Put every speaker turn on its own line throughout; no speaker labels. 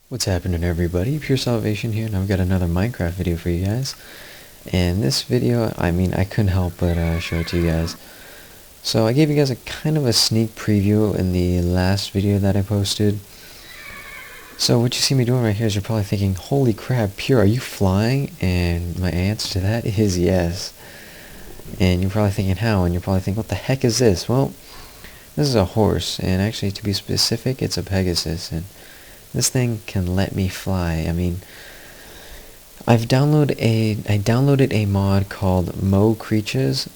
What's happening, everybody? PureSalvation here, and I've got another Minecraft video for you guys. And this video, I couldn't help but show it to you guys. So I gave you guys a kind of a sneak preview in the last video that I posted. So what you see me doing right here is you're probably thinking, holy crap, Pure, are you flying? And my answer to that is yes. And you're probably thinking, how? And you're probably thinking, what the heck is this? Well, this is a horse, and actually, to be specific, it's a Pegasus, and this thing can let me fly. I downloaded a mod called Mo Creatures,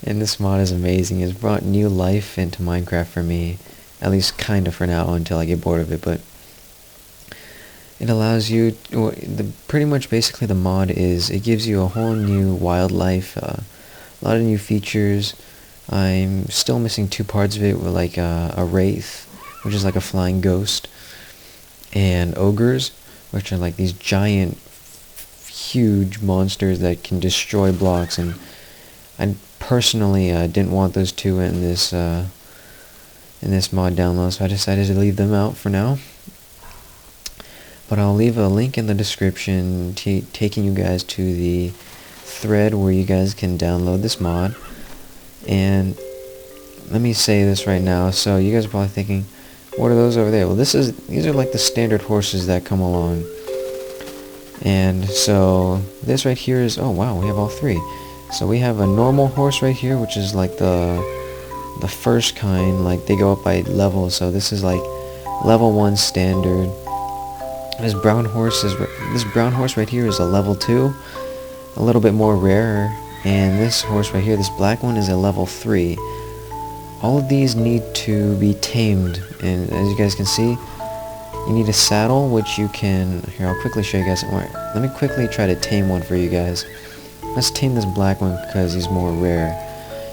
and this mod is amazing. It's brought new life into Minecraft for me, at least kind of for now until I get bored of it. But it allows you, pretty much basically the mod is, it gives you a whole new wildlife, a lot of new features. I'm still missing two parts of it, with like a wraith, which is like a flying ghost, and ogres, which are like these giant, huge monsters that can destroy blocks. And I personally didn't want those two in this mod download, so I decided to leave them out for now. But I'll leave a link in the description taking you guys to the thread where you guys can download this mod. And let me say this right now, so you guys are probably thinking, what are those over there? Well, these are like the standard horses that come along. And so this right here is, oh wow, we have all three. So we have a normal horse right here, which is like the first kind, like they go up by level. So this is like level 1 standard. This brown horse right here is a level 2, a little bit more rare. And this horse right here, this black one, is a level 3. All of these need to be tamed, and as you guys can see, you need a saddle, which you can, here, I'll quickly show you guys. Let me quickly try to tame one for you guys. Let's tame this black one because he's more rare.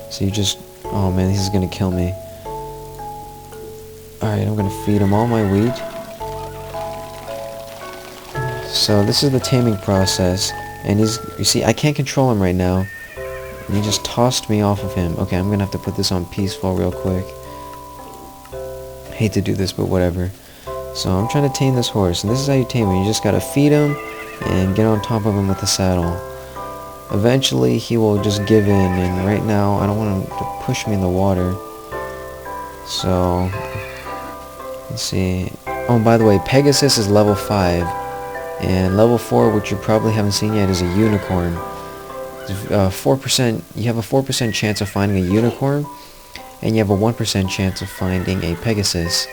So you just, oh man, this is gonna kill me. Alright, I'm gonna feed him all my wheat. So this is the taming process, and you see, I can't control him right now. And he just tossed me off of him. Okay, I'm gonna have to put this on peaceful real quick. Hate to do this, but whatever. So I'm trying to tame this horse, and this is how you tame him. You just gotta feed him and get on top of him with the saddle. Eventually, he will just give in, and right now, I don't want him to push me in the water. So, let's see. Oh, by the way, Pegasus is level 5, and level 4, which you probably haven't seen yet, is a unicorn. 4%. You have a 4% chance of finding a unicorn, and you have a 1% chance of finding a Pegasus.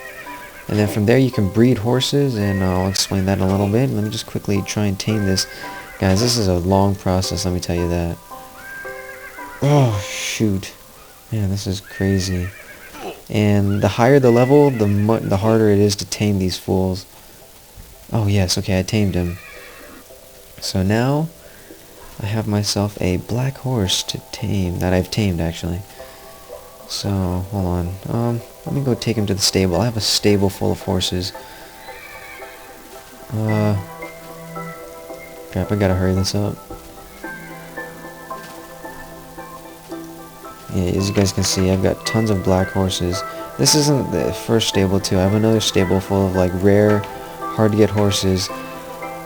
And then from there you can breed horses, and I'll explain that in a little bit. Let me just quickly try and tame this. Guys, this is a long process, let me tell you that. Oh, shoot. Man, this is crazy. And the higher the level, the harder it is to tame these fools. Oh, yes, okay, I tamed him. So now I have myself a black horse to tame, that I've tamed actually. So, hold on. Let me go take him to the stable. I have a stable full of horses. Crap, I gotta hurry this up. Yeah, as you guys can see, I've got tons of black horses. This isn't the first stable too. I have another stable full of like rare, hard to get horses.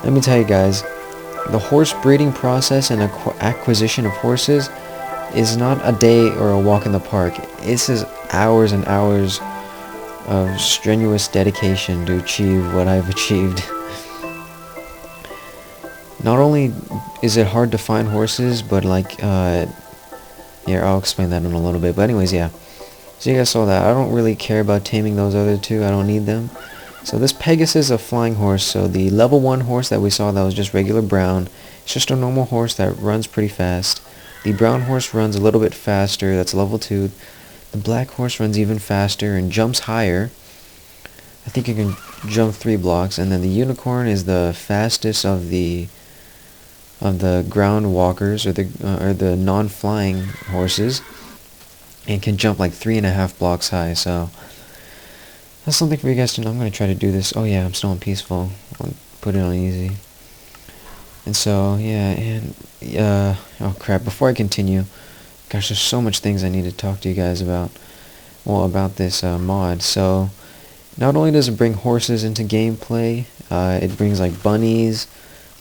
Let me tell you guys, the horse breeding process and acquisition of horses is not a day or a walk in the park. This is hours and hours of strenuous dedication to achieve what I've achieved. Not only is it hard to find horses, but like, here, I'll explain that in a little bit. But anyways, yeah. So you guys saw that. I don't really care about taming those other two. I don't need them. So this Pegasus is a flying horse. So the level 1 horse that we saw that was just regular brown, it's just a normal horse that runs pretty fast. The brown horse runs a little bit faster, that's level 2. The black horse runs even faster and jumps higher. I think you can jump 3 blocks. And then the unicorn is the fastest of the ground walkers, or the non-flying horses, and can jump like 3.5 blocks high. So that's something for you guys to know. I'm going to try to do this. Oh yeah, I'm still on peaceful. I'll put it on easy. And so, yeah, and, oh crap, before I continue, gosh, there's so much things I need to talk to you guys about, well, about this mod. So, Not only does it bring horses into gameplay, it brings like bunnies,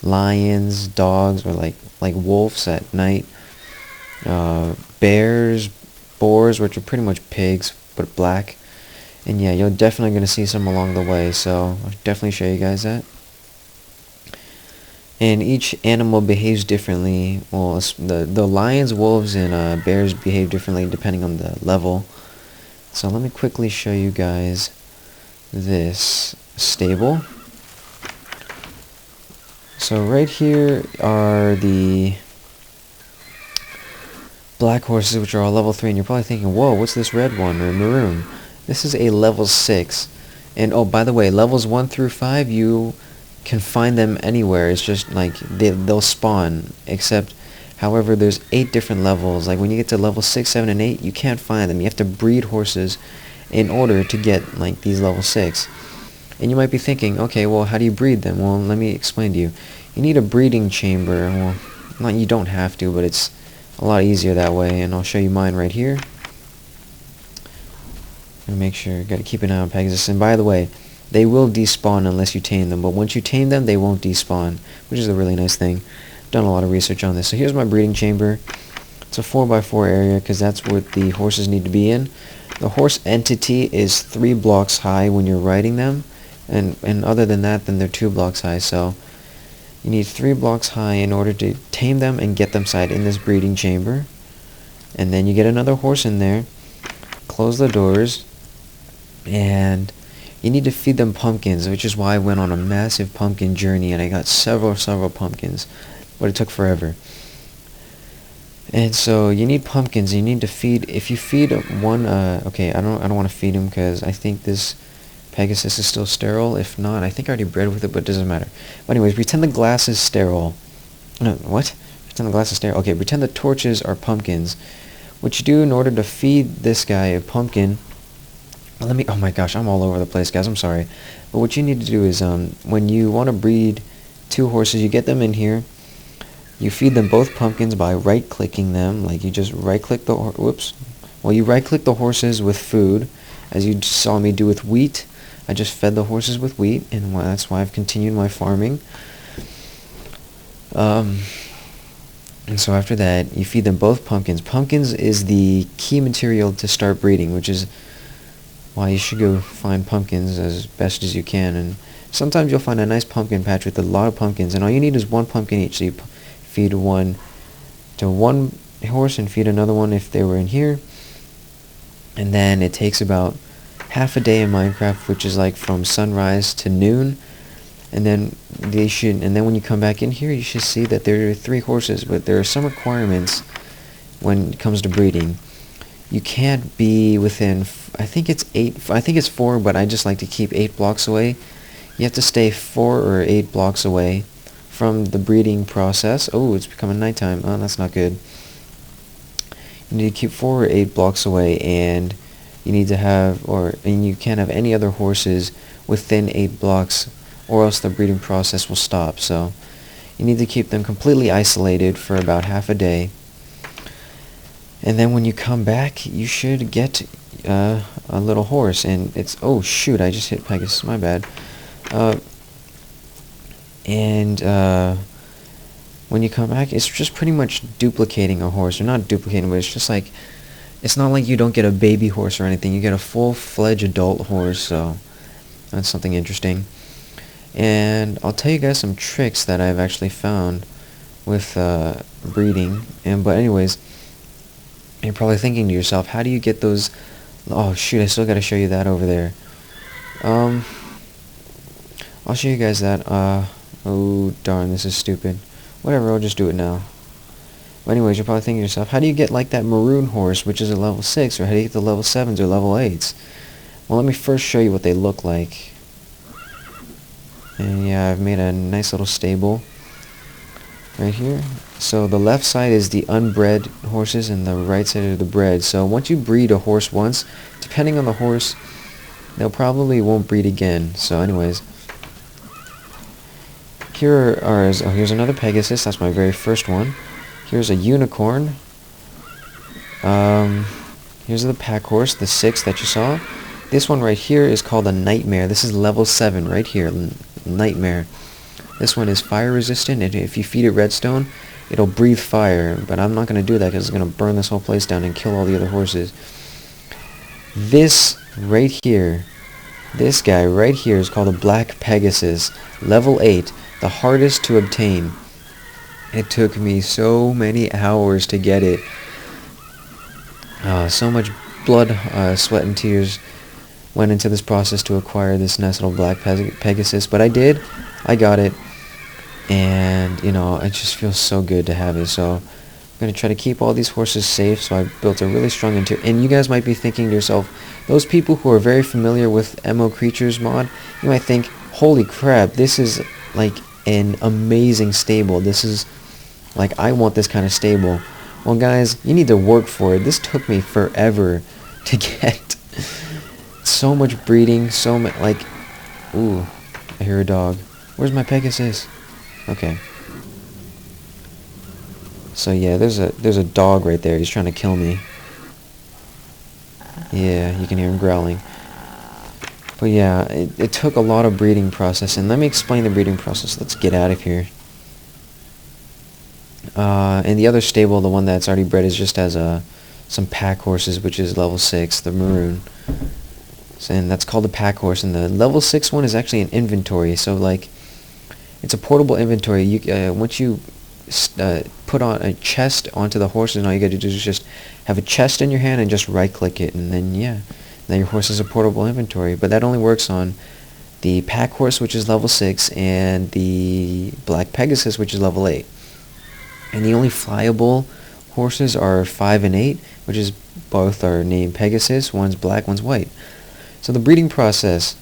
lions, dogs, or like wolves at night, bears, boars, which are pretty much pigs but black. And yeah, you're definitely going to see some along the way, so I'll definitely show you guys that. And each animal behaves differently. Well, the lions, wolves, and bears behave differently depending on the level. So let me quickly show you guys this stable. So right here are the black horses, which are all level 3, and you're probably thinking, whoa, what's this red one, or maroon? This is a level 6. And oh, by the way, levels 1 through 5, you can find them anywhere. It's just like they'll spawn, except however there's 8 different levels. Like when you get to level 6, 7, and 8, you can't find them. You have to breed horses in order to get like these level 6. And you might be thinking, okay, well, how do you breed them? Well, let me explain to you. You need a breeding chamber. Well, not, you don't have to, but it's a lot easier that way, and I'll show you mine right here. And make sure, gotta keep an eye on Pegasus. And by the way, they will despawn unless you tame them, but once you tame them, they won't despawn, which is a really nice thing. I've done a lot of research on this. So here's my breeding chamber. It's a 4x4 area because that's what the horses need to be in. The horse entity is 3 blocks high when you're riding them, and other than that, then they're 2 blocks high. So you need 3 blocks high in order to tame them and get them inside in this breeding chamber. And then you get another horse in there, close the doors, and you need to feed them pumpkins, which is why I went on a massive pumpkin journey, and I got several pumpkins, but it took forever. And so you need pumpkins. You need to feed. If you feed one, okay, I don't want to feed him because I think this Pegasus is still sterile. If not, I think I already bred with it, but it doesn't matter. But anyways, pretend the glass is sterile. No, what? Pretend the glass is sterile. Okay, pretend the torches are pumpkins. What you do in order to feed this guy a pumpkin. Oh my gosh, I'm all over the place, guys. I'm sorry. But what you need to do is, when you want to breed 2 horses, you get them in here. You feed them both pumpkins by right-clicking them. Like you just right-click the you right-click the horses with food, as you saw me do with wheat. I just fed the horses with wheat, and that's why I've continued my farming. And so after that, you feed them both pumpkins. Pumpkins is the key material to start breeding, which is why you should go find pumpkins as best as you can. And sometimes you'll find a nice pumpkin patch with a lot of pumpkins, and all you need is 1 pumpkin each. So you feed one to one horse and feed another one if they were in here. And then it takes about half a day in Minecraft, which is like from sunrise to noon. And then when you come back in here, you should see that there are 3 horses, but there are some requirements when it comes to breeding. You can't be within, I think it's 4, but I just like to keep 8 blocks away. You have to stay 4 or 8 blocks away from the breeding process. Oh, it's becoming nighttime. Oh, that's not good. You need to keep 4 or 8 blocks away, and you need to have, and you can't have any other horses within 8 blocks, or else the breeding process will stop. So you need to keep them completely isolated for about half a day. And then when you come back, you should get a little horse, and it's, oh shoot, I just hit Pegasus, my bad. When you come back, it's just pretty much duplicating a horse, or not duplicating, but it's just like, it's not like you don't get a baby horse or anything, you get a full-fledged adult horse, so that's something interesting. And I'll tell you guys some tricks that I've actually found with breeding, but anyways, you're probably thinking to yourself, how do you get those? Oh shoot, I still gotta show you that over there. I'll show you guys that. Oh darn, this is stupid. Whatever, I'll just do it now. But anyways, you're probably thinking to yourself, how do you get like that maroon horse, which is a level 6, or how do you get the level 7s or level 8s? Well, let me first show you what they look like. And yeah, I've made a nice little stable right here. So the left side is the unbred horses, and the right side are the bred. So once you breed a horse once, depending on the horse, they'll probably won't breed again. So anyways, here's another Pegasus. That's my very first one. Here's a unicorn. Here's the pack horse, the 6 that you saw. This one right here is called a Nightmare. This is level 7 right here, Nightmare. This one is fire resistant, and if you feed it redstone, it'll breathe fire, but I'm not going to do that because it's going to burn this whole place down and kill all the other horses. This right here, this guy right here is called a Black Pegasus, level 8, the hardest to obtain. It took me so many hours to get it. So much blood, sweat, and tears went into this process to acquire this nice little Black Pegasus, but I did. I got it, and you know, it just feels so good to have it. So I'm gonna try to keep all these horses safe. So I built a really strong interior. And you guys might be thinking to yourself, those people who are very familiar with MO Creatures mod, you might think, holy crap, this is like an amazing stable. This is like, I want this kind of stable. Well guys, you need to work for it. This took me forever to get. So much breeding, so much, like, ooh, I hear a dog. Where's my Pegasus? Okay. So yeah, there's a dog right there. He's trying to kill me. Yeah, you can hear him growling. But yeah, it took a lot of breeding process, and let me explain the breeding process. Let's get out of here. And the other stable, the one that's already bred, is just as some pack horses, which is level 6, the maroon. And that's called a pack horse. And the level 6 one is actually an inventory. So like, it's a portable inventory. You once you put on a chest onto the horse, and all you got to do is just have a chest in your hand and just right-click it, and then yeah, now your horse is a portable inventory. But that only works on the pack horse, which is level 6, and the Black Pegasus, which is level 8. And the only flyable horses are 5 and 8, which is both are named Pegasus. One's black, one's white. So the breeding process,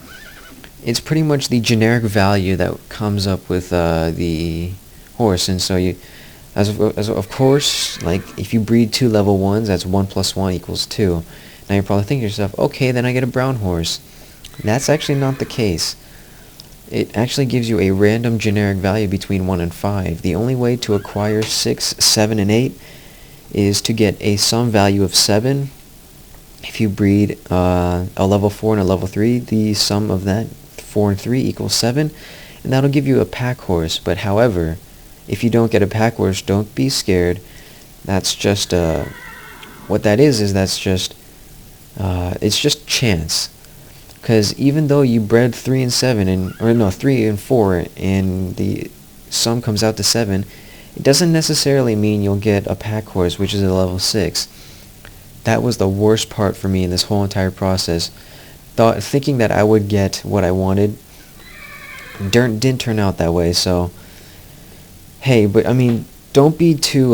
it's pretty much the generic value that comes up with the horse. And so you, of course, like if you breed 2 level 1s, that's 1 plus 1 equals 2. Now you're probably thinking to yourself, okay, then I get a brown horse. That's actually not the case. It actually gives you a random generic value between 1 and 5. The only way to acquire 6, 7, and 8 is to get a sum value of 7. If you breed a level 4 and a level 3, the sum of that, 4 and 3, equals 7. And that'll give you a pack horse. But however, if you don't get a pack horse, don't be scared. That's just, what that is that's just, it's just chance. Because even though you bred 3 and 7, or no, 3 and 4, and the sum comes out to 7, it doesn't necessarily mean you'll get a pack horse, which is a level 6. That was the worst part for me in this whole entire process. Thinking that I would get what I wanted didn't turn out that way. So, hey, but I mean, don't be too,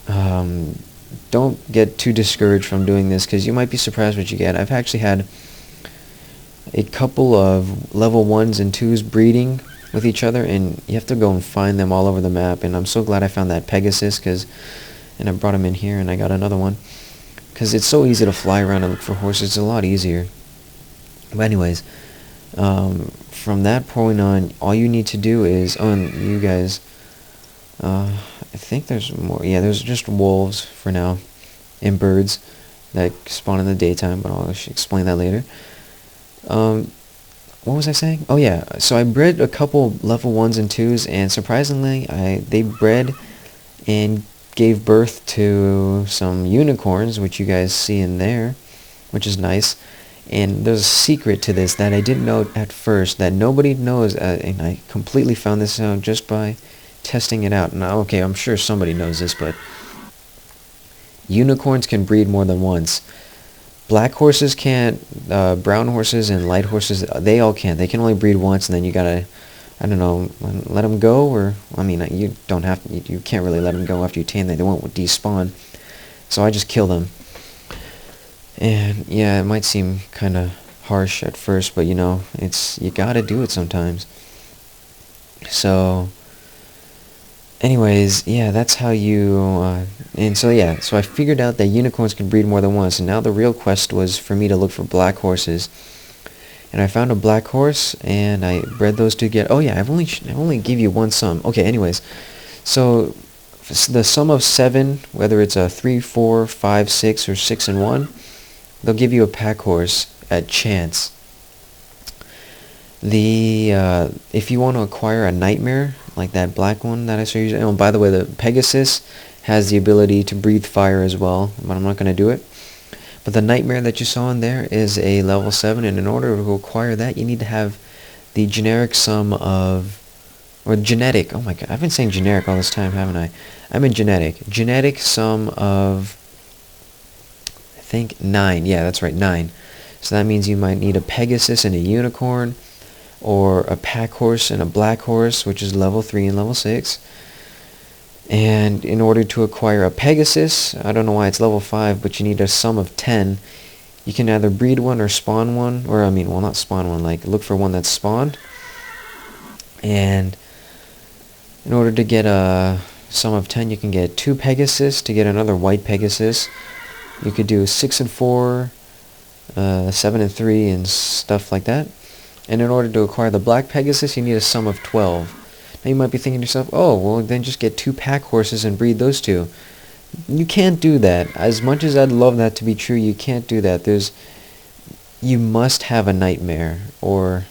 don't get too discouraged from doing this, because you might be surprised what you get. I've actually had a couple of level 1s and 2s breeding with each other, and you have to go and find them all over the map. And I'm so glad I found that Pegasus, and I brought him in here, and I got another one, because it's so easy to fly around and look for horses. It's a lot easier. But anyways, from that point on, all you need to do is, and you guys, I think there's more. Yeah, there's just wolves for now, and birds that spawn in the daytime, but I'll explain that later. What was I saying? Oh yeah, so I bred a couple level 1s and 2s, and surprisingly, they bred and gave birth to some unicorns, which you guys see in there, which is nice. And there's a secret to this that I didn't know at first, that nobody knows, and I completely found this out just by testing it out. Now, okay, I'm sure somebody knows this, but unicorns can breed more than once. Black horses can't, brown horses and light horses, they all can't. They can only breed once, and then you gotta, I don't know, let them go, or, I mean, you don't have to, you can't really let them go after you tame them. They won't despawn. So I just kill them. And, yeah, it might seem kind of harsh at first, but, you know, you gotta do it sometimes. So, anyways, yeah, that's how you, and so yeah, so I figured out that unicorns can breed more than once, and now the real quest was for me to look for black horses. And I found a black horse, and I bred those to get, oh yeah, I only give you one sum. Okay, anyways, so the sum of 7, whether it's a 3, 4, 5, 6, or 6 and 1, they'll give you a pack horse at chance. If you want to acquire a nightmare, like that black one that I showed you, oh, by the way, the Pegasus has the ability to breathe fire as well, but I'm not going to do it. But the nightmare that you saw in there is a level 7, and in order to acquire that, you need to have the generic sum of, or genetic, oh my god, I've been saying generic all this time, haven't I? I mean genetic sum of, I think 9, yeah, that's right, 9. So that means you might need a Pegasus and a unicorn, or a pack horse and a black horse, which is level 3 and level 6. And in order to acquire a Pegasus, I don't know why it's level 5, but you need a sum of 10. You can either breed one or spawn one, or I mean, well, not spawn one, like look for one that's spawned. And in order to get a sum of 10, you can get 2 Pegasus to get another white Pegasus. You could do 6 and 4, 7 and 3, and stuff like that. And in order to acquire the black Pegasus, you need a sum of 12. Now you might be thinking to yourself, oh, well then just get 2 pack horses and breed those 2. You can't do that. As much as I'd love that to be true, you can't do that. You must have a nightmare or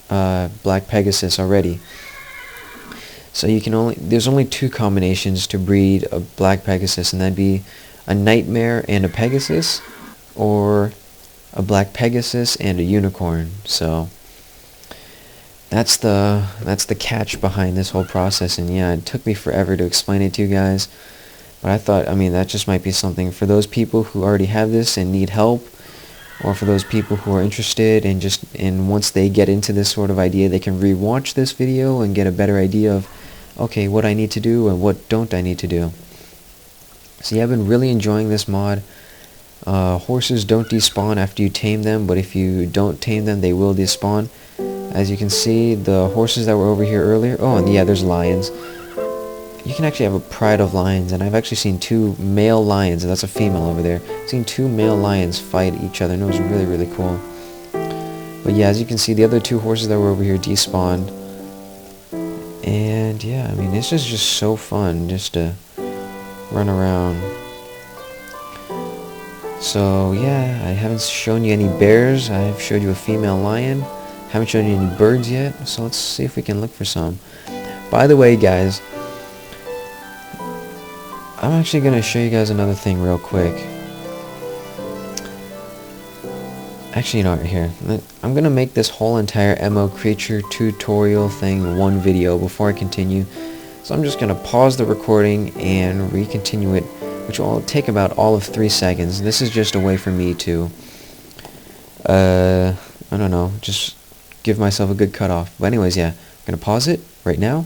black Pegasus already. So there's only 2 combinations to breed a black Pegasus, and that'd be a nightmare and a Pegasus, or a black Pegasus and a unicorn. So that's the catch behind this whole process, and yeah, it took me forever to explain it to you guys, but I thought, I mean, that just might be something for those people who already have this and need help, or for those people who are interested and once they get into this sort of idea, they can re-watch this video and get a better idea of, okay, what I need to do and what don't I need to do. So yeah, I've been really enjoying this mod. Horses don't despawn after you tame them, but if you don't tame them, they will despawn. As you can see, the horses that were over here earlier, oh, and yeah, there's lions. You can actually have a pride of lions, and I've actually seen 2 male lions, and that's a female over there. I've seen 2 male lions fight each other, and it was really, really cool. But yeah, as you can see, the other 2 horses that were over here despawned. And yeah, I mean, this is just so fun, just to run around. So yeah, I haven't shown you any bears. I've showed you a female lion. Haven't shown you any birds yet, so let's see if we can look for some. By the way, guys, I'm actually going to show you guys another thing real quick. Actually, you know, right here. I'm going to make this whole entire MO creature tutorial thing one video before I continue. So I'm just going to pause the recording and re-continue it, which will take about all of 3 seconds. This is just a way for me to, I don't know, just give myself a good cutoff. But anyways, yeah, I'm going to pause it right now.